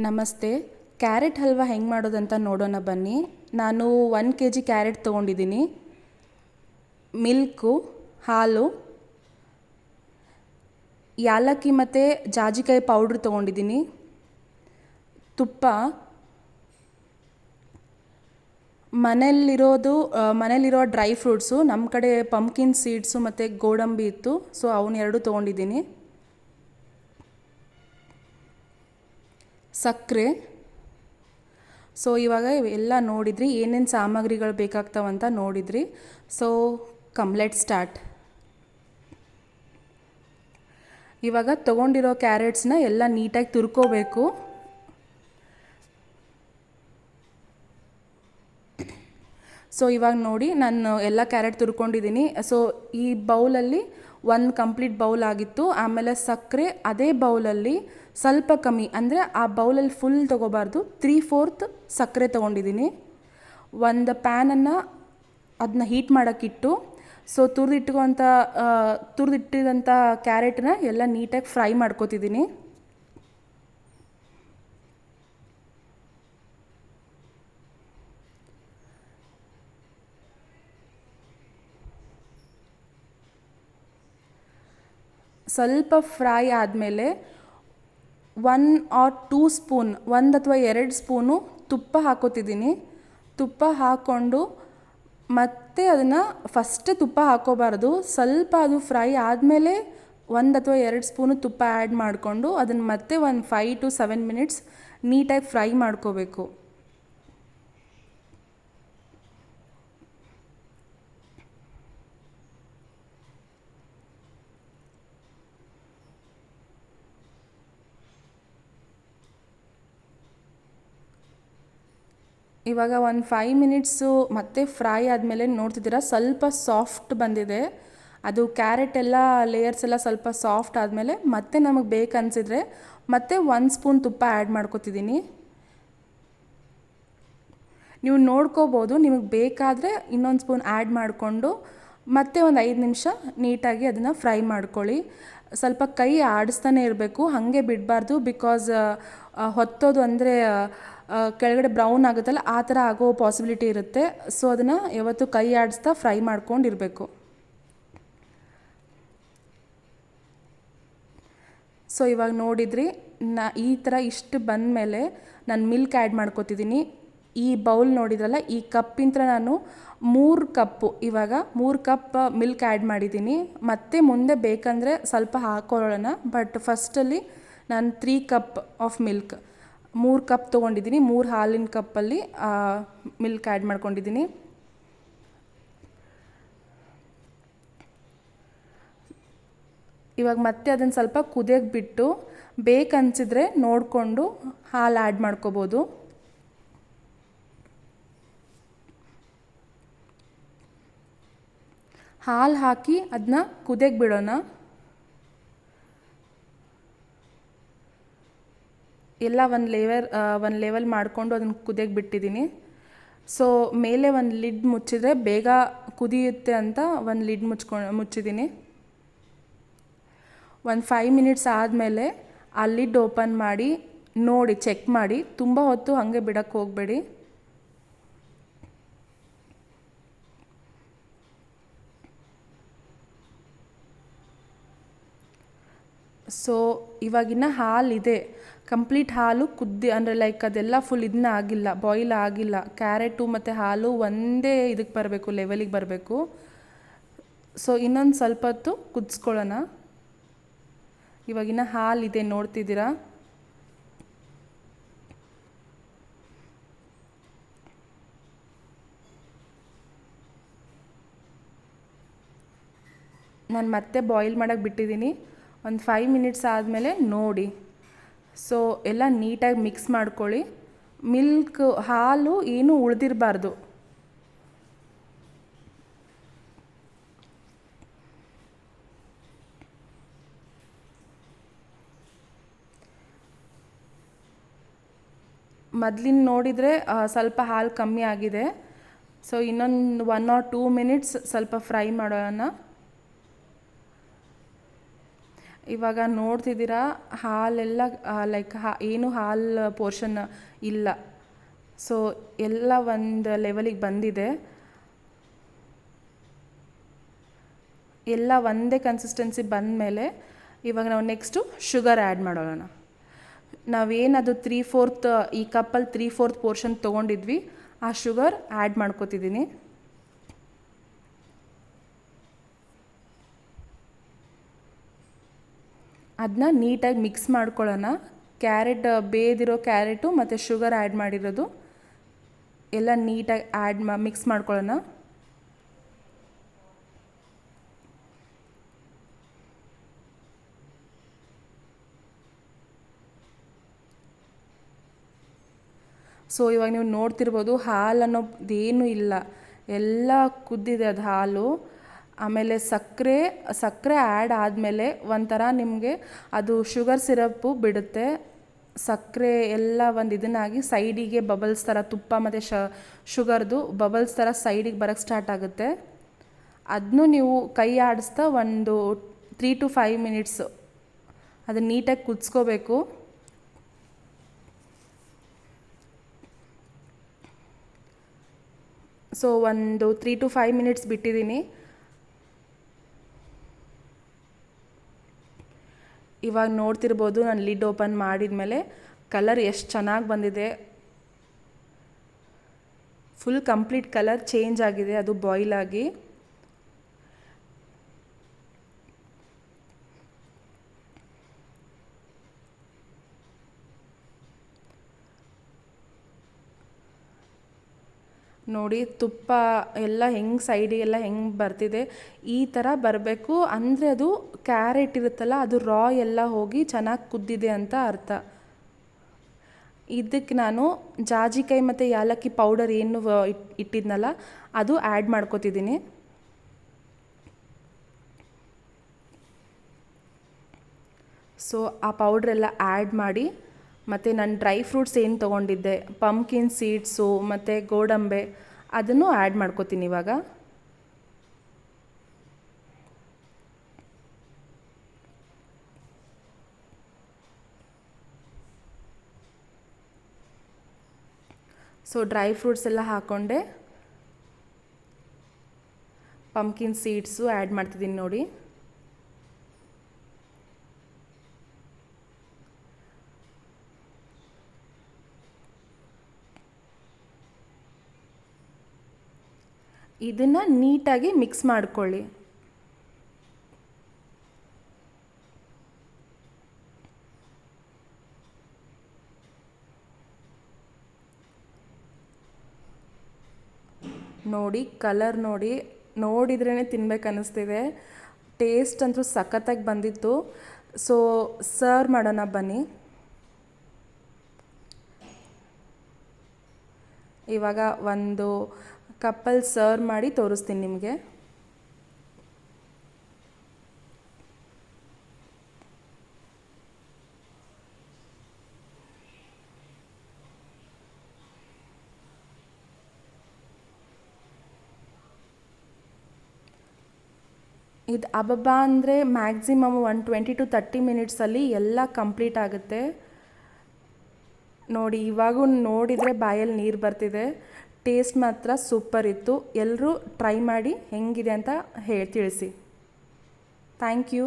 ನಮಸ್ತೆ. ಕ್ಯಾರೆಟ್ ಹಲ್ವಾ ಹೆಂಗೆ ಮಾಡೋದಂತ ನೋಡೋಣ ಬನ್ನಿ. ನಾನು 1 kg ಕ್ಯಾರೆಟ್ ತೊಗೊಂಡಿದ್ದೀನಿ. ಮಿಲ್ಕು, ಹಾಲು, ಯಾಲಕ್ಕಿ ಮತ್ತು ಜಾಜಿಕಾಯಿ ಪೌಡ್ರ್ ತೊಗೊಂಡಿದ್ದೀನಿ, ತುಪ್ಪ, ಮನೇಲಿರೋ ಡ್ರೈ ಫ್ರೂಟ್ಸು. ನಮ್ಮ ಕಡೆ ಪಂಪ್ಕಿನ್ ಸೀಡ್ಸು ಮತ್ತು ಗೋಡಂಬಿ ಇತ್ತು, ಸೊ ಅವನ್ನ ಎರಡು ತೊಗೊಂಡಿದ್ದೀನಿ, ಸಕ್ಕರೆ. ಸೊ ಇವಾಗ ಎಲ್ಲ ನೋಡಿದ್ರಿ, ಏನೇನು ಸಾಮಗ್ರಿಗಳು ಬೇಕಾಗ್ತಾವಂತ ನೋಡಿದ್ರಿ. So let start. ಇವಾಗ ತೊಗೊಂಡಿರೋ ಕ್ಯಾರೆಟ್ಸ್ನ ಎಲ್ಲ ನೀಟಾಗಿ ತುರ್ಕೋಬೇಕು. ಸೊ ಇವಾಗ ನೋಡಿ, ನಾನು ಎಲ್ಲ ಕ್ಯಾರೆಟ್ ತುರ್ಕೊಂಡಿದ್ದೀನಿ. ಸೊ ಈ ಬೌಲಲ್ಲಿ 1 ಕಂಪ್ಲೀಟ್ ಬೌಲ್ ಆಗಿತ್ತು. ಆಮೇಲೆ ಸಕ್ಕರೆ ಅದೇ ಬೌಲಲ್ಲಿ ಸ್ವಲ್ಪ ಕಮ್ಮಿ, ಅಂದರೆ ಆ ಬೌಲಲ್ಲಿ ಫುಲ್ ತೊಗೋಬಾರ್ದು, 3/4 ಸಕ್ಕರೆ ತೊಗೊಂಡಿದ್ದೀನಿ. ಒಂದು ಪ್ಯಾನನ್ನು ಅದನ್ನ ಹೀಟ್ ಮಾಡೋಕ್ಕಿಟ್ಟು, ಸೊ ತುರಿದಿಟ್ಟಿದಂಥ ಕ್ಯಾರೆಟನ್ನ ಎಲ್ಲ ನೀಟಾಗಿ ಫ್ರೈ ಮಾಡ್ಕೋತಿದ್ದೀನಿ. ಸ್ವಲ್ಪ ಫ್ರೈ ಆದಮೇಲೆ 1 or 2 ಸ್ಪೂನ್, 1 ಅಥವಾ 2 ಸ್ಪೂನು ತುಪ್ಪ ಹಾಕೋತಿದ್ದೀನಿ. ತುಪ್ಪ ಹಾಕ್ಕೊಂಡು ಮತ್ತೆ ಅದನ್ನು ಫಸ್ಟೇ ತುಪ್ಪ ಹಾಕೋಬಾರ್ದು, ಸ್ವಲ್ಪ ಅದು ಫ್ರೈ ಆದಮೇಲೆ 1 ಅಥವಾ 2 ಸ್ಪೂನು ತುಪ್ಪ ಆ್ಯಡ್ ಮಾಡಿಕೊಂಡು ಅದನ್ನು ಮತ್ತೆ ಒಂದು 5 to 7 ಮಿನಿಟ್ಸ್ ನೀಟಾಗಿ ಫ್ರೈ ಮಾಡ್ಕೋಬೇಕು. ಇವಾಗ ಒಂದು 5 ಮಿನಿಟ್ಸು ಮತ್ತೆ ಫ್ರೈ ಆದಮೇಲೆ ನೋಡ್ತಿದ್ದೀರಾ, ಸ್ವಲ್ಪ ಸಾಫ್ಟ್ ಬಂದಿದೆ. ಅದು ಕ್ಯಾರೆಟ್ ಎಲ್ಲ ಲೇಯರ್ಸ್ ಎಲ್ಲ ಸ್ವಲ್ಪ ಸಾಫ್ಟ್ ಆದಮೇಲೆ ಮತ್ತೆ ನಮಗೆ ಬೇಕನ್ಸಿದ್ರೆ ಮತ್ತೆ 1 ಸ್ಪೂನ್ ತುಪ್ಪ ಆ್ಯಡ್ ಮಾಡ್ಕೊತಿದ್ದೀನಿ. ನೀವು ನೋಡ್ಕೋಬೋದು, ನಿಮಗೆ ಬೇಕಾದರೆ ಇನ್ನೊಂದು ಸ್ಪೂನ್ ಆ್ಯಡ್ ಮಾಡಿಕೊಂಡು ಮತ್ತೆ ಒಂದು 5 ನಿಮಿಷ ನೀಟಾಗಿ ಅದನ್ನು ಫ್ರೈ ಮಾಡ್ಕೊಳ್ಳಿ. ಸ್ವಲ್ಪ ಕೈ ಆಡಿಸ್ತಾನೆ ಇರಬೇಕು, ಹಾಗೆ ಬಿಡಬಾರ್ದು. ಬಿಕಾಸ್ ಹೊತ್ತೋದು ಅಂದರೆ ಕೆಳಗಡೆ ಬ್ರೌನ್ ಆಗುತ್ತಲ್ಲ, ಆ ಥರ ಆಗೋ ಪಾಸಿಬಿಲಿಟಿ ಇರುತ್ತೆ. ಸೊ ಅದನ್ನು ಯಾವತ್ತೂ ಕೈ ಆಡಿಸ್ತಾ ಫ್ರೈ ಮಾಡ್ಕೊಂಡಿರಬೇಕು. ಸೊ ಇವಾಗ ನೋಡಿದ್ರಿ, ಈ ಥರ ಇಷ್ಟು ಬಂದಮೇಲೆ ನಾನು ಮಿಲ್ಕ್ ಆ್ಯಡ್ ಮಾಡ್ಕೊತಿದ್ದೀನಿ. ಈ ಬೌಲ್ ನೋಡಿದ್ರಲ್ಲ, ಈ ಕಪ್ಪಿಂದ ನಾನು 3 ಕಪ್ಪು, ಇವಾಗ 3 ಕಪ್ ಮಿಲ್ಕ್ ಆ್ಯಡ್ ಮಾಡಿದ್ದೀನಿ. ಮತ್ತೆ ಮುಂದೆ ಬೇಕಂದರೆ ಸ್ವಲ್ಪ ಹಾಕೊಳ್ಳೋಣ, ಬಟ್ ಫಸ್ಟಲ್ಲಿ ನಾನು 3 ಕಪ್ ಆಫ್ ಮಿಲ್ಕ್, 3 ಕಪ್ ತೊಗೊಂಡಿದ್ದೀನಿ. 3 ಹಾಲಿನ ಕಪ್ಪಲ್ಲಿ ಮಿಲ್ಕ್ ಆ್ಯಡ್ ಮಾಡ್ಕೊಂಡಿದ್ದೀನಿ. ಇವಾಗ ಮತ್ತೆ ಅದನ್ನು ಸ್ವಲ್ಪ ಕುದಿಯೋಕ್ಕೆ ಬಿಟ್ಟು, ಬೇಕನ್ಸಿದ್ರೆ ನೋಡಿಕೊಂಡು ಹಾಲು ಆ್ಯಡ್ ಮಾಡ್ಕೋಬೋದು. ಹಾಲು ಹಾಕಿ ಅದನ್ನ ಕುದಿಯೋಕ್ಕೆ ಬಿಡೋಣ. ಎಲ್ಲ ಒಂದು ಲೆವೆಲ್ ಮಾಡಿಕೊಂಡು ಅದನ್ನು ಕುದಿಯೋಕ್ಕೆ ಬಿಟ್ಟಿದ್ದೀನಿ. ಸೊ ಮೇಲೆ ಒಂದು ಲಿಡ್ ಮುಚ್ಚಿದ್ರೆ ಬೇಗ ಕುದಿಯುತ್ತೆ ಅಂತ ಒಂದು ಲಿಡ್ ಮುಚ್ಚಿದ್ದೀನಿ. ಒಂದು 5 ಮಿನಿಟ್ಸ್ ಆದಮೇಲೆ ಆ ಲಿಡ್ ಓಪನ್ ಮಾಡಿ ನೋಡಿ, ಚೆಕ್ ಮಾಡಿ. ತುಂಬ ಹೊತ್ತು ಹಾಗೆ ಬಿಡೋಕ್ಕೆ ಹೋಗಬೇಡಿ. ಸೊ ಇವಾಗಿನ ಹಾಲಿದೆ, ಕಂಪ್ಲೀಟ್ ಹಾಲು ಅಂದರೆ ಲೈಕ್ ಅದೆಲ್ಲ ಫುಲ್ ಇದನ್ನ ಆಗಿಲ್ಲ, ಬಾಯ್ಲ್ ಆಗಿಲ್ಲ. ಕ್ಯಾರೆಟು ಮತ್ತು ಹಾಲು ಒಂದೇ ಇದಕ್ಕೆ ಬರಬೇಕು, ಲೆವೆಲಿಗೆ ಬರಬೇಕು. ಸೊ ಇನ್ನೊಂದು ಸ್ವಲ್ಪ ಹೊತ್ತು ಕುದಿಸ್ಕೊಳ್ಳೋಣ. ಇವಾಗಿನ ಹಾಲಿದೆ, ನೋಡ್ತಿದ್ದೀರಾ. ನಾನು ಮತ್ತೆ ಬಾಯ್ಲ್ ಮಾಡೋಕ್ಕೆ ಬಿಟ್ಟಿದ್ದೀನಿ. ಒಂದು 5 ಮಿನಿಟ್ಸ್ ಆದಮೇಲೆ ನೋಡಿ. ಸೊ ಎಲ್ಲ ನೀಟಾಗಿ ಮಿಕ್ಸ್ ಮಾಡ್ಕೊಳ್ಳಿ. ಹಾಲು ಏನೂ ಉಳಿದಿರಬಾರ್ದು. ಮೊದಲಿನ ನೋಡಿದರೆ ಸ್ವಲ್ಪ ಹಾಲು ಕಮ್ಮಿ ಆಗಿದೆ. ಸೊ ಇನ್ನೊಂದು 1 or 2 ಮಿನಿಟ್ಸ್ ಸ್ವಲ್ಪ ಫ್ರೈ ಮಾಡೋಣ. ಇವಾಗ ನೋಡ್ತಿದ್ದೀರಾ ಹಾಲೆಲ್ಲ ಲೈಕ್ ಏನು ಹಾಲು ಪೋರ್ಷನ್ ಇಲ್ಲ. ಸೊ ಎಲ್ಲ ಒಂದು ಲೆವೆಲಿಗೆ ಬಂದಿದೆ, ಎಲ್ಲ ಒಂದೇ ಕನ್ಸಿಸ್ಟೆನ್ಸಿ ಬಂದಮೇಲೆ ಇವಾಗ ನಾವು ನೆಕ್ಸ್ಟು ಶುಗರ್ ಆ್ಯಡ್ ಮಾಡೋಣ. ನಾವೇನದು 3/4 ಈ ಕಪ್ಪಲ್ಲಿ 3/4 ಪೋರ್ಷನ್ ತೊಗೊಂಡಿದ್ವಿ, ಆ ಶುಗರ್ ಆ್ಯಡ್ ಮಾಡ್ಕೋತಿದ್ದೀನಿ. ಅದನ್ನ ನೀಟಾಗಿ ಮಿಕ್ಸ್ ಮಾಡ್ಕೊಳ್ಳೋಣ. ಕ್ಯಾರೆಟ್ ಬೇದಿರೋ ಕ್ಯಾರೆಟು ಮತ್ತು ಶುಗರ್ ಆ್ಯಡ್ ಮಾಡಿರೋದು ಎಲ್ಲ ನೀಟಾಗಿ ಮಿಕ್ಸ್ ಮಾಡ್ಕೊಳ್ಳೋಣ. ಸೊ ಇವಾಗ ನೀವು ನೋಡ್ತಿರ್ಬೋದು ಹಾಲು ಅನ್ನೋದೇನೂ ಇಲ್ಲ, ಎಲ್ಲ ಕುದ್ದಿದೆ ಅದು ಹಾಲು. ಆಮೇಲೆ ಸಕ್ಕರೆ ಆ್ಯಡ್ ಆದಮೇಲೆ ಒಂಥರ ನಿಮಗೆ ಅದು ಶುಗರ್ ಸಿರಪ್ಪು ಬಿಡುತ್ತೆ. ಸಕ್ಕರೆ ಎಲ್ಲ ಒಂದು ಇದನ್ನಾಗಿ ಸೈಡಿಗೆ ಬಬಲ್ಸ್ ಥರ, ತುಪ್ಪ ಮತ್ತು ಶುಗರ್ದು ಬಬಲ್ಸ್ ಥರ ಸೈಡಿಗೆ ಬರೋಕ್ಕೆ ಸ್ಟಾರ್ಟ್ ಆಗುತ್ತೆ. ಅದನ್ನೂ ನೀವು ಕೈ ಆಡಿಸ್ತಾ ಒಂದು 3 to 5 ಮಿನಿಟ್ಸು ಅದನ್ನು ನೀಟಾಗಿ ಕುದಿಸ್ಕೋಬೇಕು. ಸೊ ಒಂದು 3 to 5 ಮಿನಿಟ್ಸ್ ಬಿಟ್ಟಿದ್ದೀನಿ. ಇವಾಗ ನೋಡ್ತಿರ್ಬೋದು ನಾನು ಲಿಡ್ ಓಪನ್ ಮಾಡಿದ ಮೇಲೆ ಕಲರ್ ಎಷ್ಟು ಚೆನ್ನಾಗಿ ಬಂದಿದೆ. ಫುಲ್ ಕಂಪ್ಲೀಟ್ ಕಲರ್ ಚೇಂಜ್ ಆಗಿದೆ ಅದು ಬಾಯ್ಲ್ ಆಗಿ. ನೋಡಿ ತುಪ್ಪ ಎಲ್ಲ ಹೆಂಗೆ ಸೈಡಿಗೆಲ್ಲ ಹೆಂಗೆ ಬರ್ತಿದೆ, ಈ ಥರ ಬರಬೇಕು. ಅಂದರೆ ಅದು ಕ್ಯಾರೆಟ್ ಇರುತ್ತಲ್ಲ ಅದು ರಾ ಎಲ್ಲ ಹೋಗಿ ಚೆನ್ನಾಗಿ ಕುದ್ದಿದೆ ಅಂತ ಅರ್ಥ. ಇದಕ್ಕೆ ನಾನು ಜಾಜಿಕಾಯಿ ಮತ್ತು ಯಾಲಕ್ಕಿ ಪೌಡರ್ ಏನು ಇಟ್ಟಿದ್ನಲ್ಲ ಅದು ಆ್ಯಡ್ ಮಾಡ್ಕೋತಿದ್ದೀನಿ. ಸೊ ಆ ಪೌಡ್ರೆಲ್ಲ ಆ್ಯಡ್ ಮಾಡಿ, ಮತ್ತು ನಾನು ಡ್ರೈ ಫ್ರೂಟ್ಸ್ ಏನು ತೊಗೊಂಡಿದ್ದೆ, ಪಂಪ್ಕಿನ್ ಸೀಡ್ಸು ಮತ್ತು ಗೋಡಂಬೆ, ಅದನ್ನು ಆ್ಯಡ್ ಮಾಡ್ಕೋತೀನಿ ಇವಾಗ. ಸೊ ಡ್ರೈ ಫ್ರೂಟ್ಸ್ ಎಲ್ಲ ಹಾಕ್ಕೊಂಡೆ, ಪಂಪ್ಕಿನ್ ಸೀಡ್ಸು ಆ್ಯಡ್ ಮಾಡ್ತಿದ್ದೀನಿ ನೋಡಿ. ಇದನ್ನು ನೀಟಾಗಿ ಮಿಕ್ಸ್ ಮಾಡ್ಕೊಳ್ಳಿ. ನೋಡಿ ಕಲರ್ ನೋಡಿದ್ರೇ ತಿನ್ಬೇಕು ಅನ್ನಿಸ್ತಿದೆ. ಟೇಸ್ಟ್ ಅಂತೂ ಸಖತ್ತಾಗಿ ಬಂದಿತ್ತು. ಸೊ ಸರ್ವ್ ಮಾಡೋಣ ಬನ್ನಿ. ಇವಾಗ ಒಂದು ಕಪ್ಪಲ್ಲಿ ಸರ್ವ್ ಮಾಡಿ ತೋರಿಸ್ತೀನಿ ನಿಮಗೆ. ಇದು ಅಬಬ್ಬಾ ಅಂದರೆ ಮ್ಯಾಕ್ಸಿಮಮ್ 120 to 30 ಮಿನಿಟ್ಸಲ್ಲಿ ಎಲ್ಲ ಕಂಪ್ಲೀಟ್ ಆಗುತ್ತೆ. ನೋಡಿ ಇವಾಗೂ ನೋಡಿದರೆ ಬಾಯಲ್ಲಿ ನೀರು ಬರ್ತಿದೆ. ಟೇಸ್ಟ್ ಮಾತ್ರ ಸೂಪರ್ ಇತ್ತು. ಎಲ್ಲರೂ ಟ್ರೈ ಮಾಡಿ ಹೆಂಗಿದೆ ಅಂತ ತಿಳಿಸಿ. Thank you.